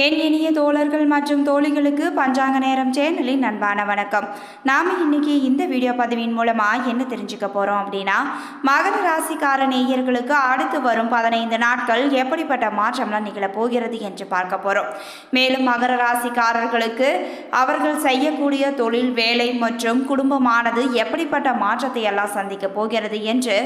என் இனிய தோழர்கள் மற்றும் தோழிகளுக்கு பஞ்சாங்க நேரம் சேனலின் அன்பான வணக்கம். நாம் இன்னைக்கு இந்த வீடியோ பதிவின் மூலமாக என்ன தெரிஞ்சுக்க போகிறோம் அப்படின்னா, மகர ராசிக்கார நேயர்களுக்கு அடுத்து வரும் 15 நாட்கள் எப்படிப்பட்ட மாற்றம்லாம் நிகழப்போகிறது என்று பார்க்க போகிறோம். மேலும் மகர ராசிக்காரர்களுக்கு அவர்கள் செய்யக்கூடிய தொழில், வேலை மற்றும் குடும்பமானது எப்படிப்பட்ட மாற்றத்தை எல்லாம் சந்திக்க போகிறது என்று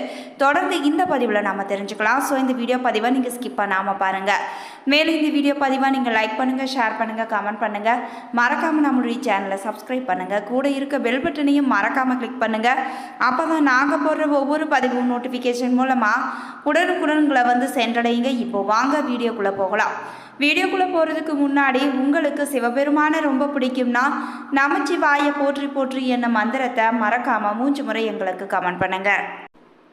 தொடர்ந்து இந்த பதிவில் நாம் தெரிஞ்சுக்கலாம். ஸோ இந்த வீடியோ பதிவை நீங்கள் ஸ்கிப் பண்ணாமல் பாருங்கள். மேலும் இந்த வீடியோ பதிவை நீங்கள் லைக் பண்ணுங்கள், ஷேர் பண்ணுங்கள், கமெண்ட் பண்ணுங்கள். மறக்காமல் நம்மளுடைய சேனலை சப்ஸ்கிரைப் பண்ணுங்கள். கூட இருக்க பெல் பட்டனையும் மறக்காமல் கிளிக் பண்ணுங்கள். அப்போ தான் நாங்கள் போடுற ஒவ்வொரு பதிவும் நோட்டிஃபிகேஷன் மூலமாக உடனுக்குடன்களை சென்றடையுங்க. இப்போ வாங்க வீடியோக்குள்ளே போகலாம். வீடியோக்குள்ளே போகிறதுக்கு முன்னாடி உங்களுக்கு சிவபெருமானை ரொம்ப பிடிக்கும்னா நமச்சிவாய போற்றி போற்றி என்ன மந்திரத்தை மறக்காமல் 3 முறை எங்களுக்கு கமெண்ட் பண்ணுங்கள்.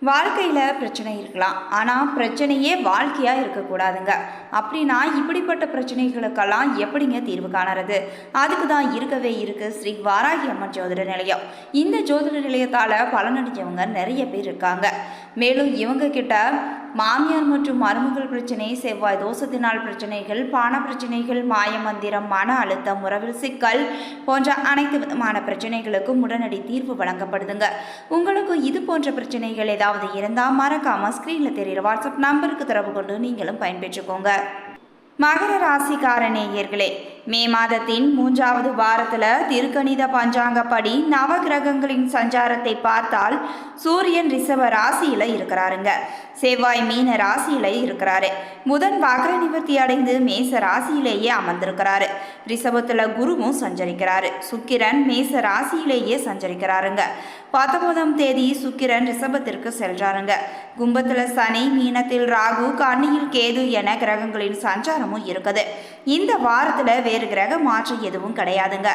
வாழ்க்கையில் பிரச்சனை இருக்கலாம், ஆனால் பிரச்சனையே வாழ்க்கையாக இருக்கக்கூடாதுங்க. அப்படின்னா இப்படிப்பட்ட பிரச்சனைகளுக்கெல்லாம் எப்படிங்க தீர்வு காணறது? அதுக்கு தான் இருக்கவே இருக்குது ஸ்ரீ வாராகி அம்மன் ஜோதிட நிலையம். இந்த ஜோதிட நிலையத்தால் பலனடைஞ்சவங்க நிறைய பேர் இருக்காங்க. மேலும் இவங்க கிட்ட மாமியார் மற்றும் மருமகள் பிரச்சனை, செவ்வாய் தோஷத்தினால் பிரச்சனைகள், பண பிரச்சனைகள், மாயமந்திரம், மன அழுத்தம், உறவில் சிக்கல் போன்ற அனைத்து விதமான பிரச்சனைகளுக்கும் உடனடி தீர்வு வழங்கப்படுதுங்க. உங்களுக்கு இது போன்ற பிரச்சனைகள் ஏதாவது இருந்தால் மறக்காம ஸ்கிரீன்ல தெரிகிற வாட்ஸ்அப் நம்பருக்கு தொடர்பு கொண்டு நீங்களும் பயன்பெற்றுக்கோங்க. மகர ராசிக்கார நேயர்களே, மே மாதத்தின் 3வது வாரத்தில் திருக்கணித பஞ்சாங்கப்படி நவகிரகங்களின் சஞ்சாரத்தை பார்த்தால் சூரியன் ரிஷப ராசியில் இருக்கிறாருங்க. செவ்வாய் மீன ராசியில் இருக்கிறாரு. புதன் வக்ர நிவர்த்தி அடைந்து மேச ராசியிலேயே அமர்ந்திருக்கிறாரு. ரிஷபத்தில் குருவும் சஞ்சரிக்கிறாரு. சுக்கிரன் மேச ராசியிலேயே சஞ்சரிக்கிறாருங்க. 19ஆம் தேதி சுக்கிரன் ரிஷபத்திற்கு செல்றாருங்க. கும்பத்தில் சனி, மீனத்தில் ராகு, கன்னியில் கேது என கிரகங்களின் சஞ்சாரமும் இருக்குது. இந்த வாரத்தில் வேறு கிரக மாற்றம் எதுவும் கிடையாதுங்க.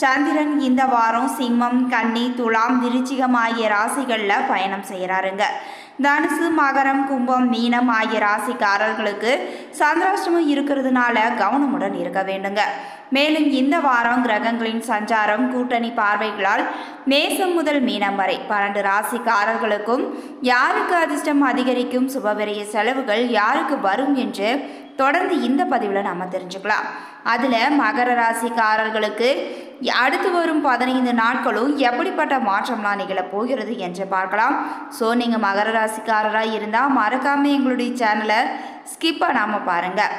சந்திரன் இந்த வாரம் சிம்மம், கன்னி, துலாம், விருச்சிகம் ஆகிய ராசிகளில் பயணம் செய்கிறாருங்க. தனுசு, மகரம், கும்பம், மீனம் ஆகிய ராசிக்காரர்களுக்கு சந்திராஷ்டமம் இருக்கிறதுனால கவனமுடன் இருக்க வேண்டுங்க. மேலும் இந்த வாரம் கிரகங்களின் சஞ்சாரம், கூட்டணி பார்வைகளால் மேசம் முதல் மீனம் வரை 12 ராசிக்காரர்களுக்கும் யாருக்கு அதிர்ஷ்டம் அதிகரிக்கும், சுபவிரய செலவுகள் யாருக்கு வரும் என்று தொடர்ந்து இந்த பதிவில் நம்ம தெரிஞ்சுக்கலாம். அதில் மகர ராசிக்காரர்களுக்கு அடுத்து வரும் 15 நாட்களும் எப்படிப்பட்ட மாற்றம்லாம் நிகழப் போகிறது என்று பார்க்கலாம். ஸோ நீங்கள் மகர ராசிக்காரராக இருந்தால் மறக்காமல் எங்களுடைய சேனலை ஸ்கிப் பண்ணாமல் பாருங்கள்.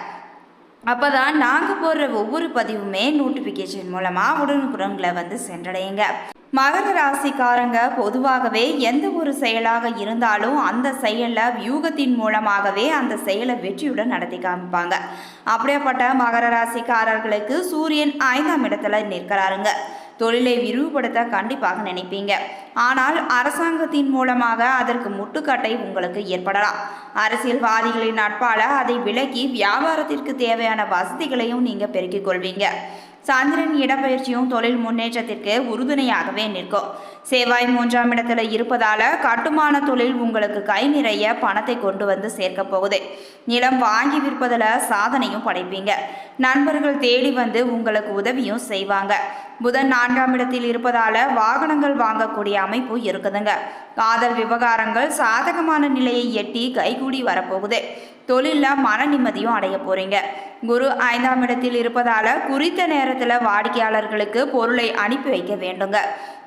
அப்போ தான் நாங்கள் போடுற ஒவ்வொரு பதிவுமே நோட்டிஃபிகேஷன் மூலமாக உடனுக்குடன்களை சென்றடையுங்க. மகர ராசிக்காரங்க பொதுவாகவே எந்த ஒரு செயலாக இருந்தாலும் அந்த செயலில் வியூகத்தின் மூலமாகவே அந்த செயலை வெற்றியுடன் நடத்தி காமிப்பாங்க. அப்படியேப்பட்ட மகர ராசிக்காரர்களுக்கு சூரியன் 5ஆம் இடத்துல நிற்கிறாருங்க. தொழிலை விரிவுபடுத்த கண்டிப்பாக நினைப்பீங்க. ஆனால் அரசாங்கத்தின் மூலமாக அதற்கு முட்டுக்கட்டை உங்களுக்கு ஏற்படலாம். அரசியல்வாதிகளின் நட்பால் அதை விலக்கி வியாபாரத்திற்கு தேவையான வசதிகளையும் நீங்கள் பெருக்கிக் கொள்வீங்க. சந்திரன் இடப்பெயர்ச்சியும் தொழில் முன்னேற்றத்திற்கு உறுதுணையாகவே நிற்கும். செவ்வாய் 3ஆம் இடத்துல இருப்பதால கட்டுமான தொழில் உங்களுக்கு கை நிறைய பணத்தை கொண்டு சேர்க்க போகுது. நிலம் வாங்கி விற்பதில் சாதனையும் படைப்பீங்க. நண்பர்கள் தேடி உங்களுக்கு உதவியும் செய்வாங்க. புதன் 4ஆம் இடத்தில் இருப்பதால வாகனங்கள் வாங்கக்கூடிய அமைப்பு இருக்குதுங்க. காதல் விவகாரங்கள் சாதகமான நிலையை எட்டி கைகூடி வரப்போகுது. தொழிலில் மன நிம்மதியும் அடைய போறீங்க. குரு 5ஆம் இடத்தில் இருப்பதால குறித்த நேரத்தில் வாடிக்கையாளர்களுக்கு பொருளை அனுப்பி வைக்க வேண்டுங்க.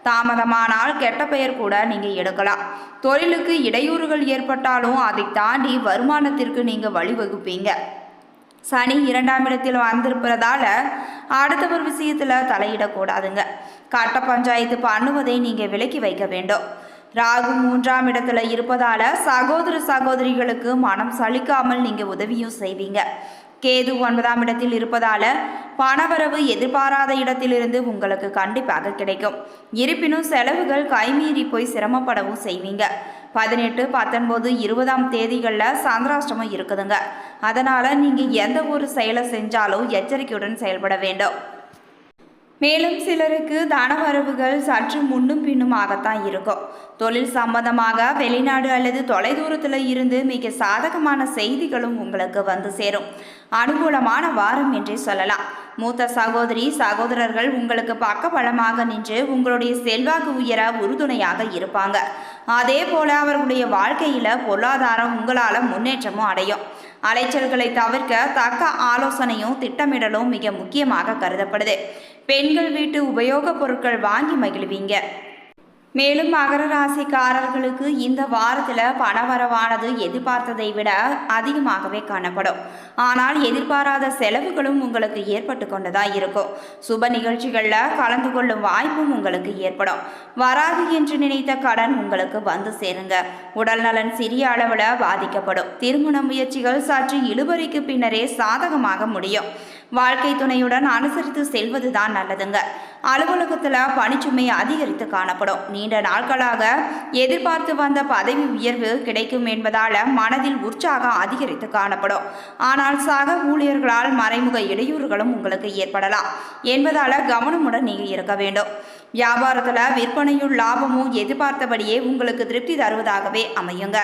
தாமதமானால் கெட்ட பெயர் கூட நீங்கள் எடுக்கலாம். தொழிலுக்கு இடையூறுகள் ஏற்பட்டாலும் அதை தாண்டி வருமானத்திற்கு நீங்கள் வழிவகுப்பீங்க. சனி 2ஆம் இடத்தில் வந்திருப்பதால அடுத்தவர் விஷயத்தில் தலையிடக்கூடாதுங்க. கட்ட பஞ்சாயத்து பண்ணுவதை நீங்கள் விலக்கி வைக்க வேண்டும். ராகு 3ஆம் இடத்துல இருப்பதால சகோதர சகோதரிகளுக்கு மனம் சலிக்காமல் நீங்கள் உதவியும் செய்வீங்க. கேது 9ஆம் இடத்தில் இருப்பதால பணவரவு எதிர்பாராத இடத்திலிருந்து உங்களுக்கு கண்டிப்பாக கிடைக்கும். இருப்பினும் செலவுகள் கைமீறி போய் சிரமப்படவும் செய்வீங்க. 18, 19, 20ஆம் தேதிகளில் சந்திராஷ்டமம் இருக்குதுங்க. அதனால் நீங்கள் எந்த ஒரு செயலை செஞ்சாலும் எச்சரிக்கையுடன் செயல்பட வேண்டும். மேலும் சிலருக்கு தனவரவுகள் சற்று முன்னும் பின்னுமாகத்தான் இருக்கும். தொழில் சம்பந்தமாக வெளிநாடு அல்லது தொலைதூரத்தில் இருந்து மிக சாதகமான செய்திகளும் உங்களுக்கு சேரும். அனுகூலமான வாரம் என்றே சொல்லலாம். மூத்த சகோதரி சகோதரர்கள் உங்களுக்கு பக்கபலமாக நின்று உங்களுடைய செல்வாக்கு உயர உறுதுணையாக இருப்பாங்க. அதே போல அவர்களுடைய வாழ்க்கையில் பொருளாதாரம் உங்களால் முன்னேற்றமும் அடையும். அலைச்சல்களை தவிர்க்க தக்க ஆலோசனையும் திட்டமிடலும் மிக முக்கியமாக கருதப்படுது. பெண்கள் வீட்டு உபயோகப் பொருட்கள் வாங்கி மகிழ்வீங்க. மேலும் மகர ராசிக்காரர்களுக்கு இந்த வாரத்தில் பணவரவானது எதிர்பார்த்ததை விட அதிகமாகவே காணப்படும். ஆனால் எதிர்பாராத செலவுகளும் உங்களுக்கு ஏற்பட்டு கொண்டதாக இருக்கும். சுப நிகழ்ச்சிகளில் கலந்து கொள்ளும் வாய்ப்பும் உங்களுக்கு ஏற்படும். வராது என்று நினைத்த கடன் உங்களுக்கு வந்து சேருங்க. உடல் நலன் சிறிய அளவில் பாதிக்கப்படும். திருமண முயற்சிகள் சற்று இழுபறிக்கு பின்னரே சாதகமாக முடியும். வாழ்க்கை துணையுடன் அனுசரித்து செல்வதுதான் நல்லதுங்க. அலுவலகத்தில் பணிச்சுமை அதிகரித்து காணப்படும். நீண்ட நாட்களாக எதிர்பார்த்து வந்த பதவி உயர்வு கிடைக்கும் என்பதால் மனதில் உற்சாகம் அதிகரித்து காணப்படும். ஆனால் சக ஊழியர்களால் மறைமுக இடையூறுகளும் உங்களுக்கு ஏற்படலாம் என்பதால் கவனமுடன் நீங்கள் இருக்க வேண்டும். வியாபாரத்தில் விற்பனையும் லாபமும் எதிர்பார்த்தபடியே உங்களுக்கு திருப்தி தருவதாகவே அமையுங்க.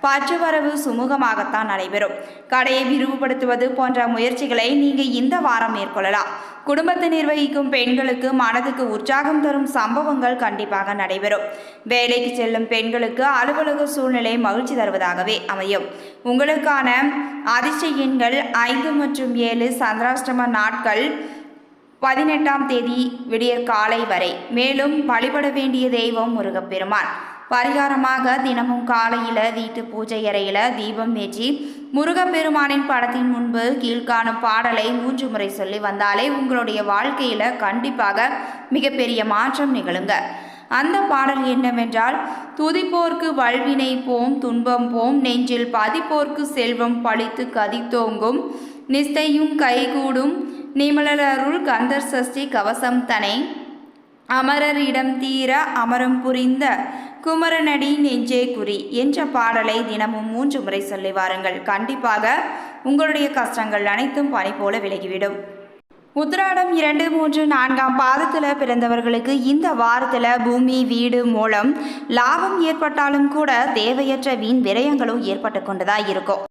பற்று வரவு சுமூகமாகத்தான் நடைபெறும். கடையை விரிவுபடுத்துவது போன்ற முயற்சிகளை நீங்கள் இந்த வாரம் மேற்கொள்ளலாம். குடும்பத்தை நிர்வகிக்கும் பெண்களுக்கு மனதுக்கு உற்சாகம் தரும் சம்பவங்கள் கண்டிப்பாக நடைபெறும். வேலைக்கு செல்லும் பெண்களுக்கு அலுவலக சூழ்நிலை மகிழ்ச்சி தருவதாகவே அமையும். உங்களுக்கான அதிர்ஷ்ட எண்கள் 5 மற்றும் 7. சந்திராஷ்டம நாட்கள் 18ஆம் தேதி விடியற் காலை வரை. மேலும் வழிபட வேண்டிய தெய்வம் முருகப்பெருமான். பரிகாரமாக தினமும் காலையில் வீட்டு பூஜை அறையில் தீபம் ஏற்றி முருகப்பெருமானின் படத்தின் முன்பு கீழ்காணும் பாடலை 3 முறை சொல்லி வந்தாலே உங்களுடைய வாழ்க்கையில் கண்டிப்பாக மிகப்பெரிய மாற்றம் நிகழுங்க. அந்த பாடல் என்னவென்றால், துதிப்போர்க்கு வல்வினை போம் துன்பம் போம், நெஞ்சில் பதிப்போர்க்கு செல்வம் பழித்து கதித்தோங்கும், நிஸ்தையும் கைகூடும், நிமலருள் கந்தர் சஷ்டி கவசம் தனை, அமரர் இடம் தீர அமரம் புரிந்த குமரனடி நெஞ்சே குறி என்ற பாடலை தினமும் 3 முறை சொல்லி வாருங்கள். கண்டிப்பாக உங்களுடைய கஷ்டங்கள் அனைத்தும் பனி போல விலகிவிடும். உத்திராடம் 2, 3, 4ஆம் பாதத்தில் பிறந்தவர்களுக்கு இந்த வாரத்தில் பூமி வீடு மூலம் லாபம் ஏற்பட்டாலும் கூட தேவையற்ற வீண் விரயங்களும் ஏற்பட்டு கொண்டுதான் இருக்கும்.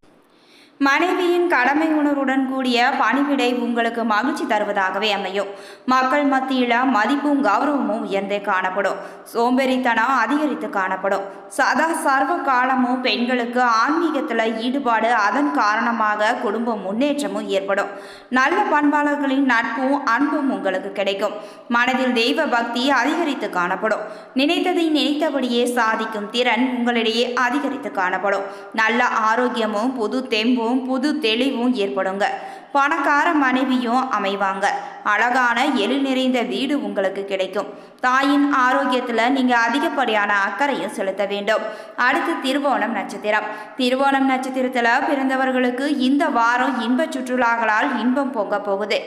மனைவியின் கடமை உணர்வுடன் கூடிய பணிவிடை உங்களுக்கு மகிழ்ச்சி தருவதாகவே அமையும். மக்கள் மத்தியில் மதிப்பும் கௌரவமும் உயர்ந்தே காணப்படும். சோம்பேறித்தனம் அதிகரித்து காணப்படும். சதா சர்வ காலமும் பெண்களுக்கு ஆன்மீகத்தில் ஈடுபாடு, அதன் காரணமாக குடும்ப முன்னேற்றமும் ஏற்படும். நல்ல பண்பாளர்களின் நட்பும் அன்பும் உங்களுக்கு கிடைக்கும். மனதில் தெய்வ பக்தி அதிகரித்து காணப்படும். நினைத்ததை நினைத்தபடியே சாதிக்கும் திறன் உங்களிடையே அதிகரித்து காணப்படும். நல்ல ஆரோக்கியமும் புது தெம்பும் புது தெளிவும் ஏற்படுங்க. பணக்கார மனைவியும் அமைவாங்க. அழகான எழில் நிறைந்த வீடு உங்களுக்கு கிடைக்கும். தாயின் ஆரோக்கியத்தில் நீங்கள் அதிகப்படியான அக்கறையும் செலுத்த வேண்டும். அடுத்து திருவோணம் நட்சத்திரம். திருவோணம் நட்சத்திரத்தில் பிறந்தவர்களுக்கு இந்த வாரம் இன்ப சுற்றுலாக்களால் இன்பம் பொங்க போகுது.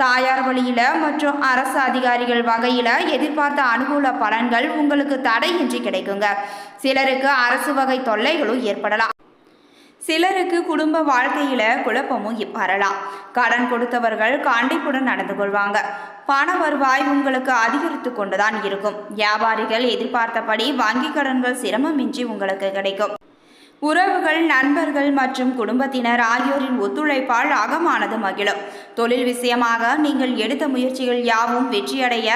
தாயார் வழியில் மற்றும் அரசு அதிகாரிகள் வகையில் எதிர்பார்த்த அனுகூல பலன்கள் உங்களுக்கு தடையின்றி கிடைக்குங்க. சிலருக்கு அரசு வகை தொல்லைகளும் ஏற்படலாம். சிலருக்கு குடும்ப வாழ்க்கையில் குழப்பமும் வரலாம். கடன் கொடுத்தவர்கள் கண்டிப்புடன் நடந்து கொள்வாங்க. பண வருவாய் உங்களுக்கு அதிகரித்து கொண்டுதான் இருக்கும். வியாபாரிகள் எதிர்பார்த்தபடி வங்கி கடன்கள் சிரமமின்றி உங்களுக்கு கிடைக்கும். உறவுகள், நண்பர்கள் மற்றும் குடும்பத்தினர் ஆகியோரின் ஒத்துழைப்பால் அகமானது மகிழும். தொழில் விஷயமாக நீங்கள் எடுத்த முயற்சிகள் யாவும் வெற்றியடைய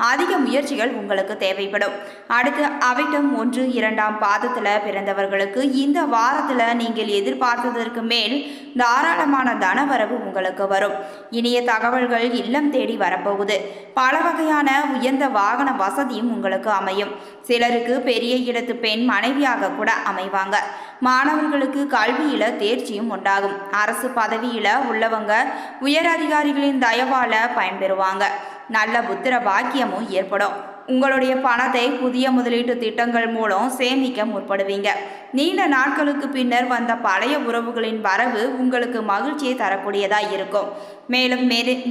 அதிக முயற்சிகள் உங்களுக்கு தேவைப்படும். அடுத்து அவிட்டம் 1, 2ஆம் பாதத்தில் பிறந்தவர்களுக்கு இந்த வாரத்தில் நீங்கள் எதிர்பார்த்ததற்கு மேல் தாராளமான தனவரவு உங்களுக்கு வரும். இனிய தகவல்கள் இல்லம் தேடி வரப்போகுது. பல வகையான உயர்ந்த வாகன வசதியும் உங்களுக்கு அமையும். சிலருக்கு பெரிய இடத்து பெண் மனைவியாக கூட அமைவாங்க. மாணவர்களுக்கு கல்வியில தேர்ச்சியும் உண்டாகும். அரசு பதவியில உள்ளவங்க உயர் அதிகாரிகளின் தயவால பயன்பெறுவாங்க. நல்ல புத்திர பாக்கியமும் ஏற்படும். உங்களுடைய பணத்தை புதிய முதலீட்டு திட்டங்கள் மூலம் சேமிக்க முற்படுவீங்க. நீண்ட நாட்களுக்கு பின்னர் வந்த பழைய உறவுகளின் வரவு உங்களுக்கு மகிழ்ச்சியை தரக்கூடியதாக இருக்கும். மேலும்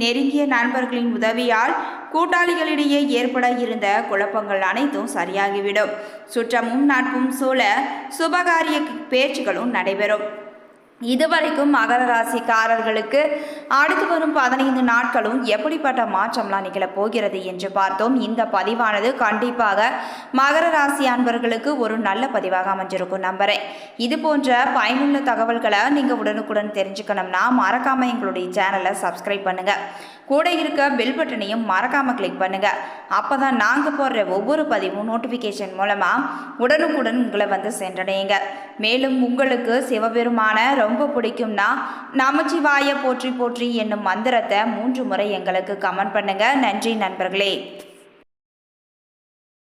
நெருங்கிய நண்பர்களின் உதவியால் கூட்டாளிகளிடையே ஏற்பட இருந்த குழப்பங்கள் அனைத்தும் சரியாகிவிடும். சுற்றமும் நட்பும் சூழ சுபகாரிய பேச்சுகளும் நடைபெறும். இதுவரைக்கும் மகர ராசிக்காரர்களுக்கு அடுத்து வரும் 15 நாட்களும் எப்படிப்பட்ட மாற்றம்லாம் நிகழப் போகிறது என்று பார்த்தோம். இந்த பதிவானது கண்டிப்பாக மகர ராசி அன்பர்களுக்கு ஒரு நல்ல பதிவாக அமைஞ்சிருக்கும் நம்புறேன். இது போன்ற பயனுள்ள தகவல்களை நீங்கள் உடனுக்குடன் தெரிஞ்சுக்கணும்னா மறக்காமல் எங்களுடைய சேனலை சப்ஸ்கிரைப் பண்ணுங்கள். கூட இருக்க பெல் பட்டனையும் மறக்காமல் கிளிக் பண்ணுங்கள். அப்போ தான் நாங்கள் போடுற ஒவ்வொரு பதிவும் நோட்டிஃபிகேஷன் மூலமாக உடனுக்குடன் உங்களை வந்து சென்றடையுங்க. மேலும் உங்களுக்கு சிவபெருமான ரொம்ப பிடிக்கும்னா நமச்சிவாய போற்றி போற்றி என்னும் மந்திரத்தை 3 முறை எங்களுக்கு கமெண்ட் பண்ணுங்க. நன்றி நண்பர்களே.